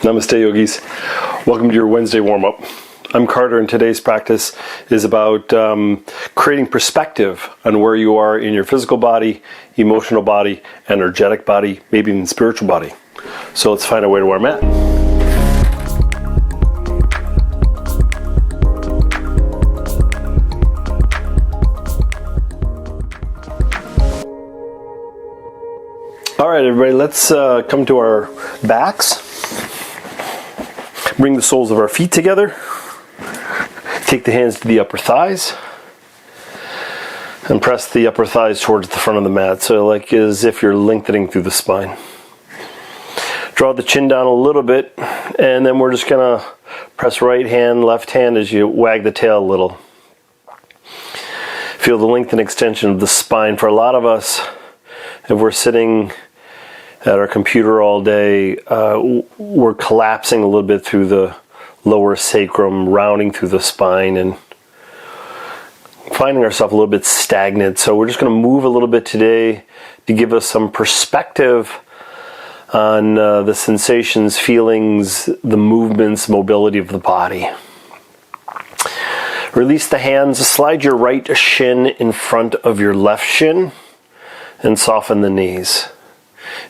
Namaste, yogis. Welcome to your Wednesday warm-up. I'm Carter, and today's practice is about creating perspective on where you are in your physical body, emotional body, energetic body, maybe even spiritual body. So let's find our way to our mat. All right, everybody, let's come to our backs. Bring the soles of our feet together. Take the hands to the upper thighs. And press the upper thighs towards the front of the mat, so like as if you're lengthening through the spine. Draw the chin down a little bit, and then we're just going to press right hand, left hand as you wag the tail a little. Feel the length and extension of the spine. For a lot of us, if we're sitting at our computer all day, we're collapsing a little bit through the lower sacrum, rounding through the spine, and finding ourselves a little bit stagnant. So we're just going to move a little bit today to give us some perspective on the sensations, feelings, the movements, mobility of the body. Release the hands, slide your right shin in front of your left shin, and soften the knees.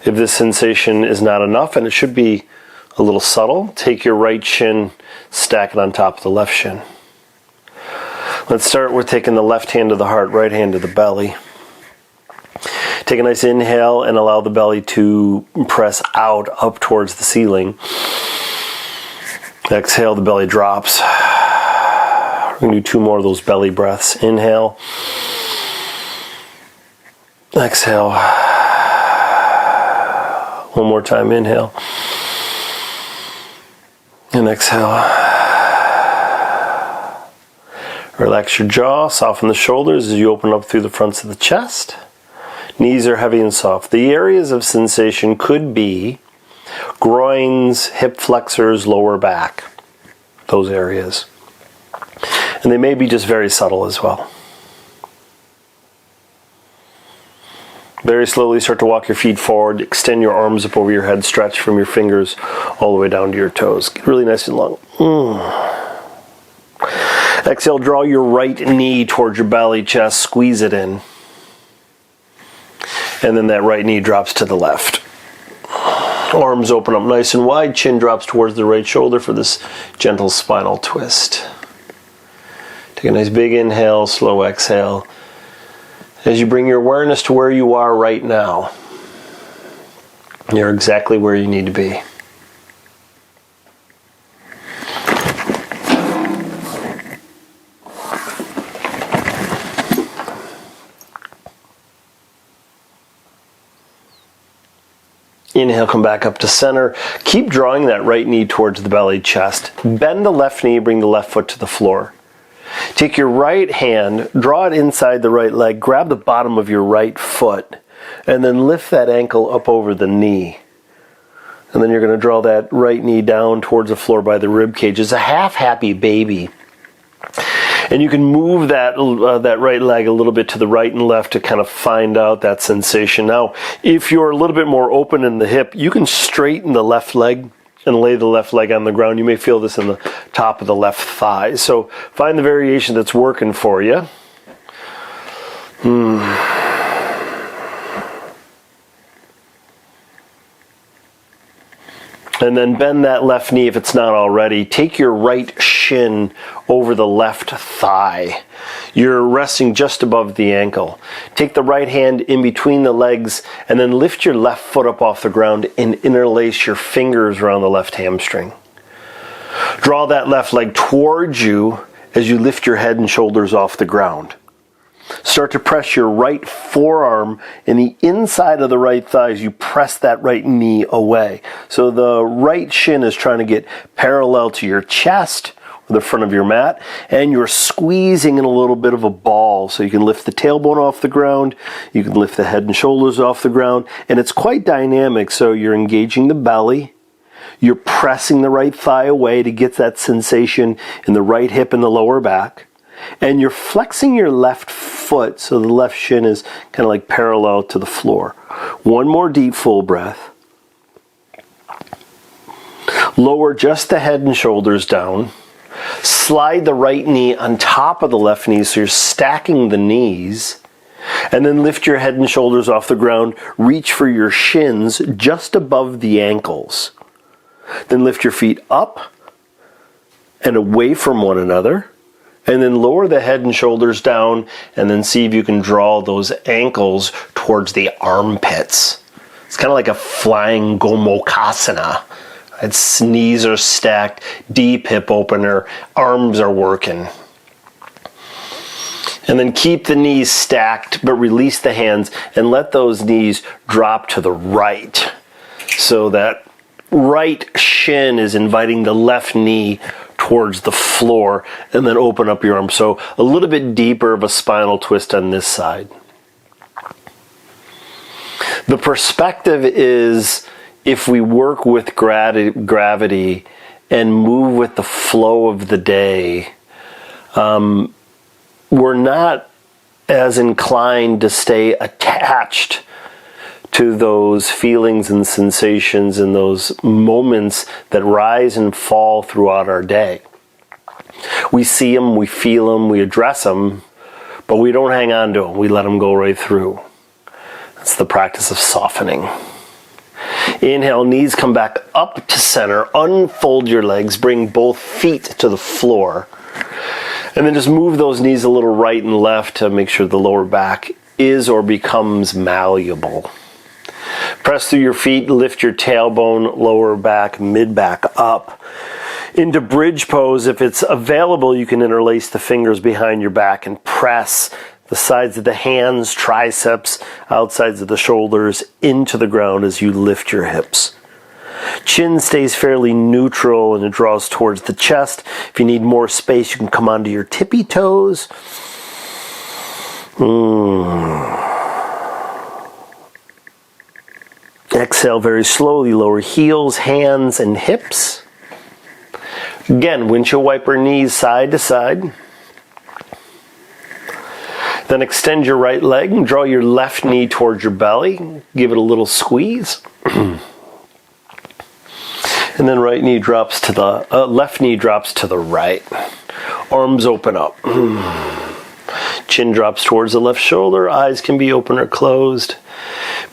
If this sensation is not enough, and it should be a little subtle, take your right shin, stack it on top of the left shin. Let's start with taking the left hand to the heart, right hand to the belly. Take a nice inhale and allow the belly to press out, up towards the ceiling. Exhale, the belly drops. We're going to do 2 more of those belly breaths. Inhale. Exhale. One more time, inhale. And exhale. Relax your jaw, soften the shoulders as you open up through the fronts of the chest. Knees are heavy and soft. The areas of sensation could be groins, hip flexors, lower back. Those areas. And they may be just very subtle as well. Very slowly start to walk your feet forward. Extend your arms up over your head. Stretch from your fingers all the way down to your toes. Get really nice and long. Exhale, draw your right knee towards your belly, chest. Squeeze it in. And then that right knee drops to the left. Arms open up nice and wide. Chin drops towards the right shoulder for this gentle spinal twist. Take a nice big inhale, slow exhale. As you bring your awareness to where you are right now, you're exactly where you need to be. Inhale, come back up to center. Keep drawing that right knee towards the belly, chest. Bend the left knee, bring the left foot to the floor. Take your right hand, draw it inside the right leg, grab the bottom of your right foot, and then lift that ankle up over the knee. And then you're going to draw that right knee down towards the floor by the rib cage. It's a half-happy baby. And you can move that right leg a little bit to the right and left to kind of find out that sensation. Now, if you're a little bit more open in the hip, you can straighten the left leg and lay the left leg on the ground. You may feel this in the top of the left thigh. So find the variation that's working for you. And then bend that left knee if it's not already. Take your right shin over the left thigh. You're resting just above the ankle. Take the right hand in between the legs and then lift your left foot up off the ground and interlace your fingers around the left hamstring. Draw that left leg towards you as you lift your head and shoulders off the ground. Start to press your right forearm in the inside of the right thigh as you press that right knee away. So the right shin is trying to get parallel to your chest or the front of your mat, and you're squeezing in a little bit of a ball so you can lift the tailbone off the ground, you can lift the head and shoulders off the ground, and it's quite dynamic. So you're engaging the belly, you're pressing the right thigh away to get that sensation in the right hip and the lower back. And you're flexing your left foot so the left shin is kind of like parallel to the floor. One more deep full breath. Lower just the head and shoulders down. Slide the right knee on top of the left knee so you're stacking the knees. And then lift your head and shoulders off the ground. Reach for your shins just above the ankles. Then lift your feet up and away from one another. And then lower the head and shoulders down, and then see if you can draw those ankles towards the armpits. It's kind of like a flying Gomukhasana. Its knees are stacked, deep hip opener, arms are working. And then keep the knees stacked, but release the hands and let those knees drop to the right. So that right shin is inviting the left knee towards the floor, and then open up your arms. So a little bit deeper of a spinal twist on this side. The perspective is, if we work with gravity and move with the flow of the day, we're not as inclined to stay attached to those feelings and sensations and those moments that rise and fall throughout our day. We see them, we feel them, we address them, but we don't hang on to them. We let them go right through. That's the practice of softening. Inhale, knees come back up to center. Unfold your legs, bring both feet to the floor. And then just move those knees a little right and left to make sure the lower back is or becomes malleable. Press through your feet, lift your tailbone, lower back, mid back up. Into bridge pose, if it's available, you can interlace the fingers behind your back and press the sides of the hands, triceps, outsides of the shoulders into the ground as you lift your hips. Chin stays fairly neutral and it draws towards the chest. If you need more space, you can come onto your tippy toes. Exhale very slowly, lower heels, hands, and hips. Again, windshield wiper knees side to side. Then extend your right leg and draw your left knee towards your belly. Give it a little squeeze. And then right knee drops to the left knee drops to the right. Arms open up. Chin drops towards the left shoulder. Eyes can be open or closed.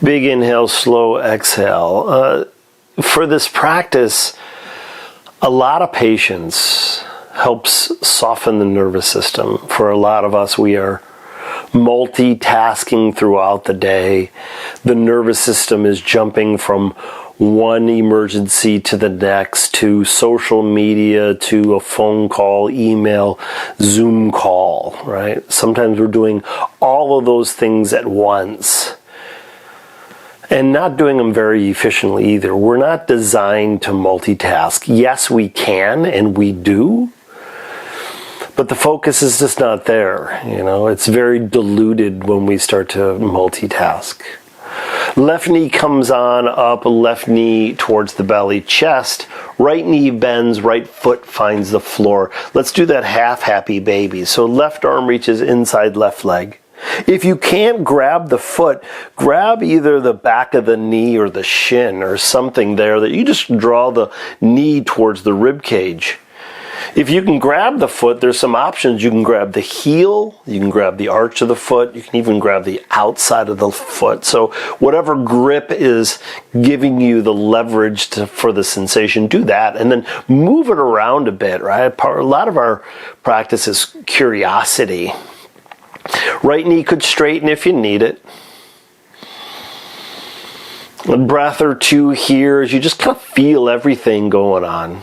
Big inhale, slow exhale. For this practice, a lot of patience helps soften the nervous system. For a lot of us, we are multitasking throughout the day. The nervous system is jumping from one emergency to the next, to social media, to a phone call, email, Zoom call, right? Sometimes we're doing all of those things at once and not doing them very efficiently either. We're not designed to multitask. Yes, we can, and we do, but the focus is just not there. It's very diluted when we start to multitask. Left knee comes on up, left knee towards the belly, chest. Right knee bends, right foot finds the floor. Let's do that half happy baby. So left arm reaches inside left leg. If you can't grab the foot, grab either the back of the knee or the shin or something there that you just draw the knee towards the rib cage. If you can grab the foot, there's some options. You can grab the heel, you can grab the arch of the foot, you can even grab the outside of the foot. So whatever grip is giving you the leverage for the sensation, do that. And then move it around a bit, right? A lot of our practice is curiosity. Right knee could straighten if you need it. A breath or two here as you just kind of feel everything going on.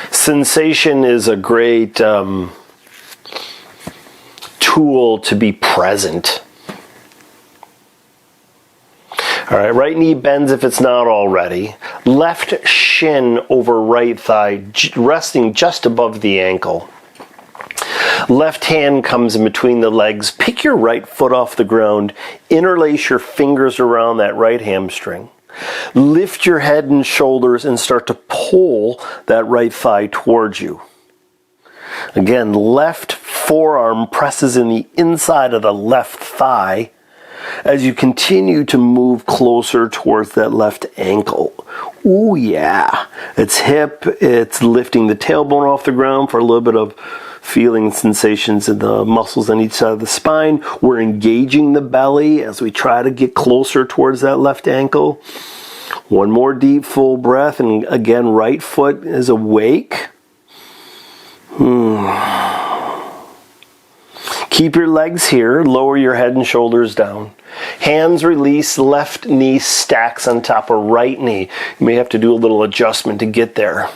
Sensation is a great tool to be present. All right, right knee bends if it's not already. Left shin over right thigh, resting just above the ankle. Left hand comes in between the legs. Pick your right foot off the ground. Interlace your fingers around that right hamstring. Lift your head and shoulders and start to pull that right thigh towards you. Again, left forearm presses in the inside of the left thigh. as you continue to move closer towards that left ankle. Ooh, yeah. It's hip. It's lifting the tailbone off the ground for a little bit of feeling sensations in the muscles on each side of the spine. We're engaging the belly as we try to get closer towards that left ankle. One more deep, full breath. And again, right foot is awake. Keep your legs here. Lower your head and shoulders down. Hands release. Left knee stacks on top of right knee. You may have to do a little adjustment to get there.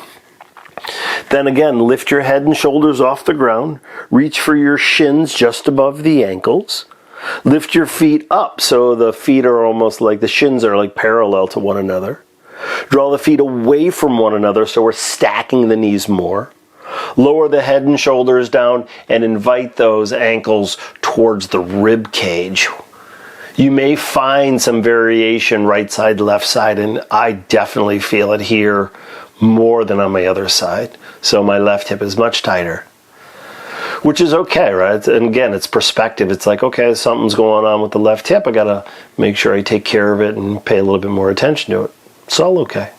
Then again, lift your head and shoulders off the ground. Reach for your shins just above the ankles. Lift your feet up so the feet are almost like the shins are like parallel to one another. Draw the feet away from one another so we're stacking the knees more. Lower the head and shoulders down and invite those ankles towards the rib cage. You may find some variation right side, left side, and I definitely feel it here more than on my other side. So my left hip is much tighter, which is okay, right? And again, it's perspective. It's like, okay, something's going on with the left hip. I gotta make sure I take care of it and pay a little bit more attention to it. It's all okay.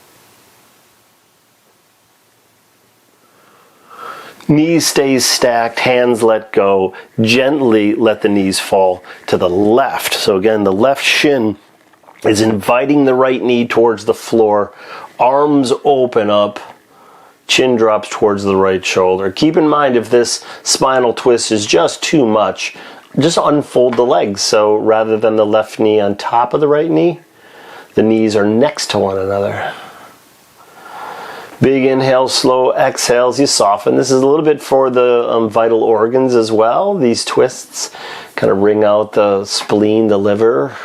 Knees stays stacked, hands let go. Gently let the knees fall to the left. So again, the left shin is inviting the right knee towards the floor. Arms open up. Chin drops towards the right shoulder. Keep in mind, if this spinal twist is just too much, just unfold the legs. So rather than the left knee on top of the right knee, the knees are next to one another. Big inhale, slow exhales, you soften. This is a little bit for the vital organs as well. These twists kind of wring out the spleen, the liver,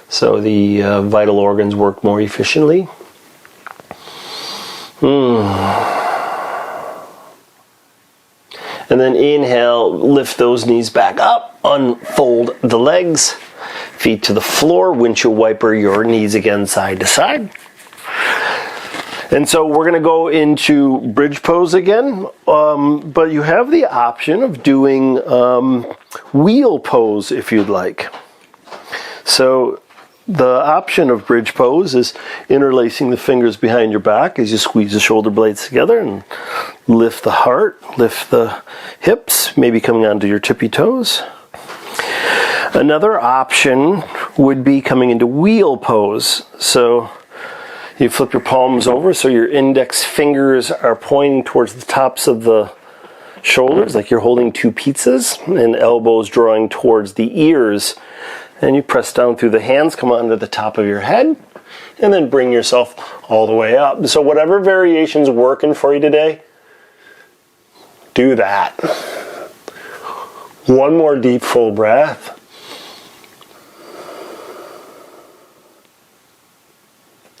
so the vital organs work more efficiently. And then inhale, lift those knees back up, unfold the legs, feet to the floor, windshield wiper your knees again side to side. And so we're going to go into bridge pose again, but you have the option of doing wheel pose if you'd like. So the option of bridge pose is interlacing the fingers behind your back as you squeeze the shoulder blades together and lift the heart, lift the hips, maybe coming onto your tippy toes. Another option would be coming into wheel pose. So you flip your palms over so your index fingers are pointing towards the tops of the shoulders like you're holding two pizzas, and elbows drawing towards the ears. And you press down through the hands, come onto the top of your head, and then bring yourself all the way up. So whatever variation's working for you today, do that. One more deep, full breath.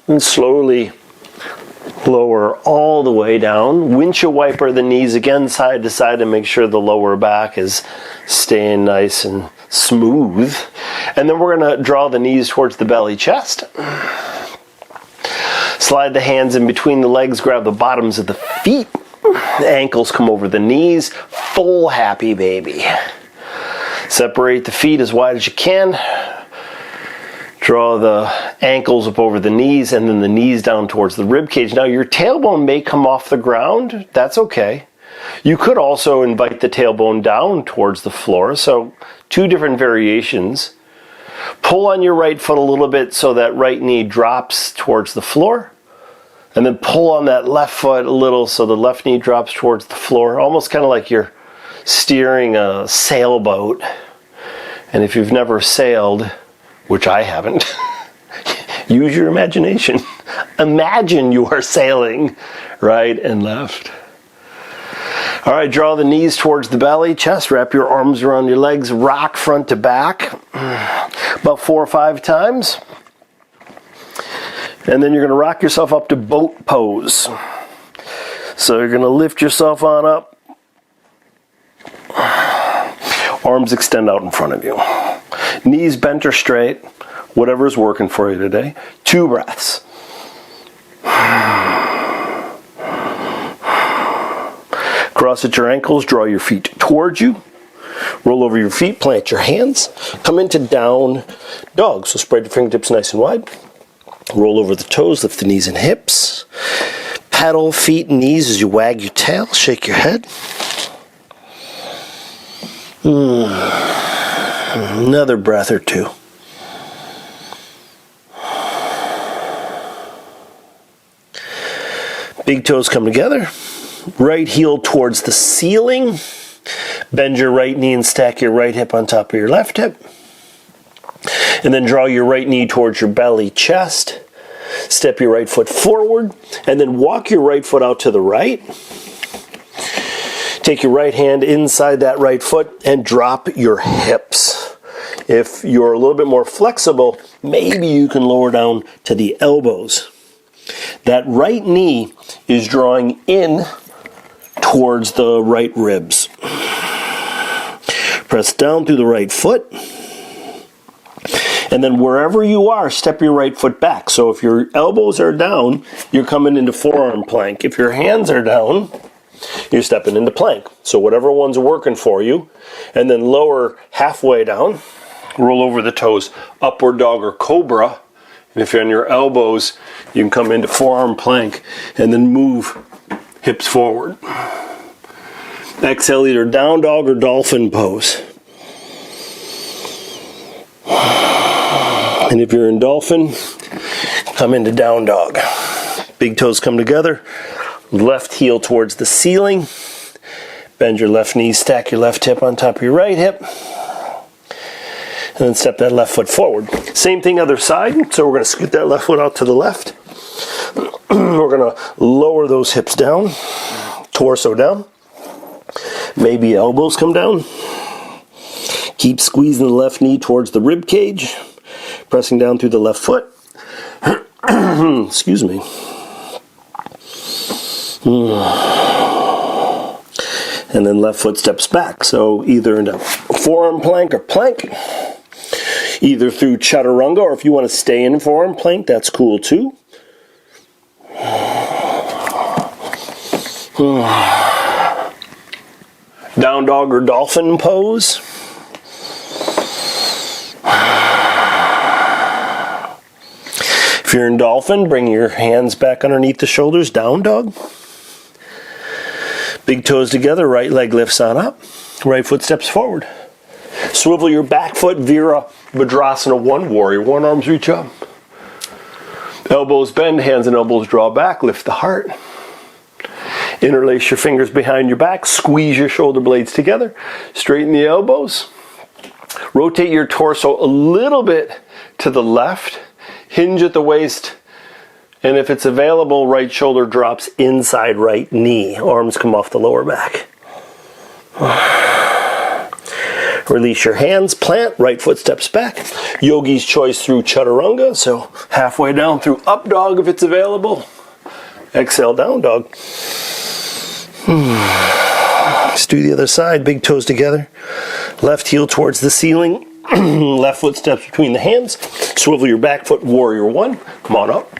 And slowly lower all the way down. Windshield wiper the knees again side to side to make sure the lower back is staying nice and smooth. And then we're going to draw the knees towards the belly chest. Slide the hands in between the legs, grab the bottoms of the feet. The ankles come over the knees. Full happy baby. Separate the feet as wide as you can. Draw the ankles up over the knees and then the knees down towards the rib cage. Now your tailbone may come off the ground. That's okay. You could also invite the tailbone down towards the floor. So two different variations. Pull on your right foot a little bit so that right knee drops towards the floor. And then pull on that left foot a little so the left knee drops towards the floor. Almost kind of like you're steering a sailboat. And if you've never sailed, which I haven't, use your imagination. Imagine you are sailing right and left. All right, draw the knees towards the belly, chest, wrap your arms around your legs, rock front to back, about 4 or 5 times. And then you're going to rock yourself up to boat pose. So you're going to lift yourself on up. Arms extend out in front of you. Knees bent or straight, whatever is working for you today. 2 breaths. Cross at your ankles, draw your feet towards you. Roll over your feet, plant your hands, come into down dog. So spread your fingertips nice and wide. Roll over the toes, lift the knees and hips. Pedal feet and knees as you wag your tail, shake your head. Another breath or two. Big toes come together. Right heel towards the ceiling. Bend your right knee and stack your right hip on top of your left hip. And then draw your right knee towards your belly, chest. Step your right foot forward. And then walk your right foot out to the right. Take your right hand inside that right foot and drop your hips. If you're a little bit more flexible, maybe you can lower down to the elbows. That right knee is drawing in towards the right ribs. Press down through the right foot. And then wherever you are, step your right foot back. So if your elbows are down, you're coming into forearm plank. If your hands are down, you're stepping into plank. So whatever one's working for you. And then lower halfway down. Roll over the toes, upward dog or cobra. And if you're on your elbows, you can come into forearm plank and then move hips forward. Exhale, either down dog or dolphin pose. And if you're in dolphin, come into down dog. Big toes come together. Left heel towards the ceiling. Bend your left knee, stack your left hip on top of your right hip. And then step that left foot forward. Same thing other side. So we're going to scoot that left foot out to the left. We're going to lower those hips down. Torso down. Maybe elbows come down. Keep squeezing the left knee towards the rib cage. Pressing down through the left foot. Excuse me. And then left foot steps back. So either into forearm plank or plank. Either through chaturanga, or if you want to stay in forearm plank, that's cool too. Down dog or dolphin pose. If you're in dolphin, bring your hands back underneath the shoulders, down dog. Big toes together, right leg lifts on up. Right foot steps forward. Swivel your back foot, Vira Vajrasana 1, warrior 1, arms reach up. Elbows bend, hands and elbows draw back, lift the heart. Interlace your fingers behind your back, squeeze your shoulder blades together, straighten the elbows. Rotate your torso a little bit to the left, hinge at the waist, and if it's available, right shoulder drops inside right knee. Arms come off the lower back. Release your hands, plant, right foot steps back. Yogi's choice through chaturanga, so halfway down through up dog if it's available. Exhale, down dog. Let's do the other side, big toes together. Left heel towards the ceiling. Left foot steps between the hands. Swivel your back foot, warrior 1. Come on up.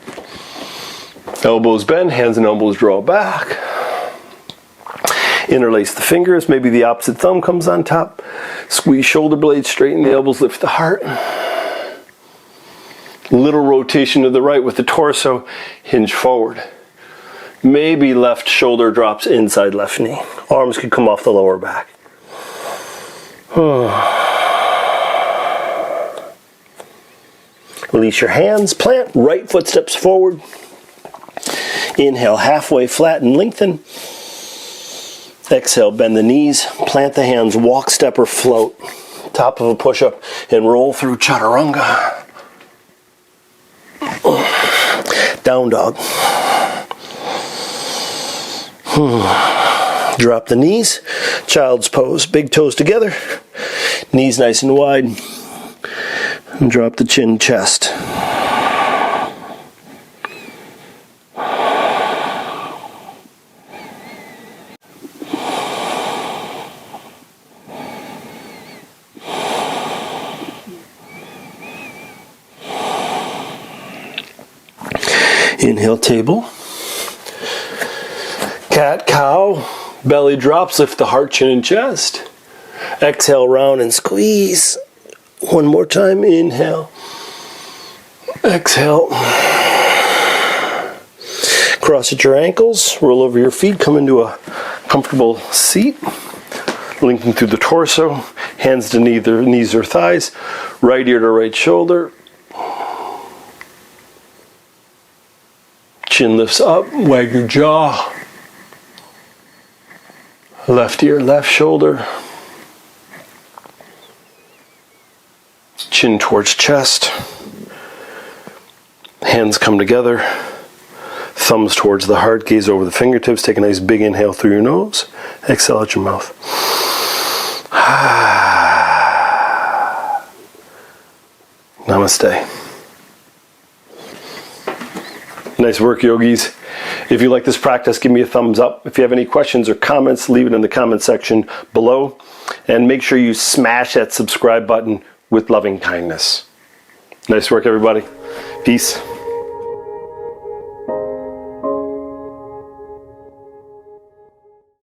Elbows bend, hands and elbows draw back. Interlace the fingers, maybe the opposite thumb comes on top. Squeeze shoulder blades, straighten the elbows, lift the heart. Little rotation to the right with the torso, hinge forward. Maybe left shoulder drops inside left knee. Arms could come off the lower back. Release your hands, plant, right foot steps forward. Inhale, halfway flatten, lengthen. Exhale, bend the knees, plant the hands, walk, step, or float. Top of a push-up and roll through chaturanga. Down dog. Drop the knees, child's pose, big toes together, knees nice and wide, and drop the chin, chest. Inhale, table. Cat, cow, belly drops, lift the heart, chin, and chest. Exhale, round and squeeze. One more time. Inhale. Exhale. Cross at your ankles. Roll over your feet. Come into a comfortable seat. Linking through the torso. Hands to neither knees or thighs. Right ear to right shoulder. Chin lifts up. Wag your jaw. Left ear, left shoulder. Chin towards chest. Hands come together. Thumbs towards the heart. Gaze over the fingertips. Take a nice big inhale through your nose. Exhale out your mouth. Namaste. Nice work, yogis. If you like this practice, give me a thumbs up. If you have any questions or comments, leave it in the comment section below. And make sure you smash that subscribe button with loving kindness. Nice work, everybody. Peace.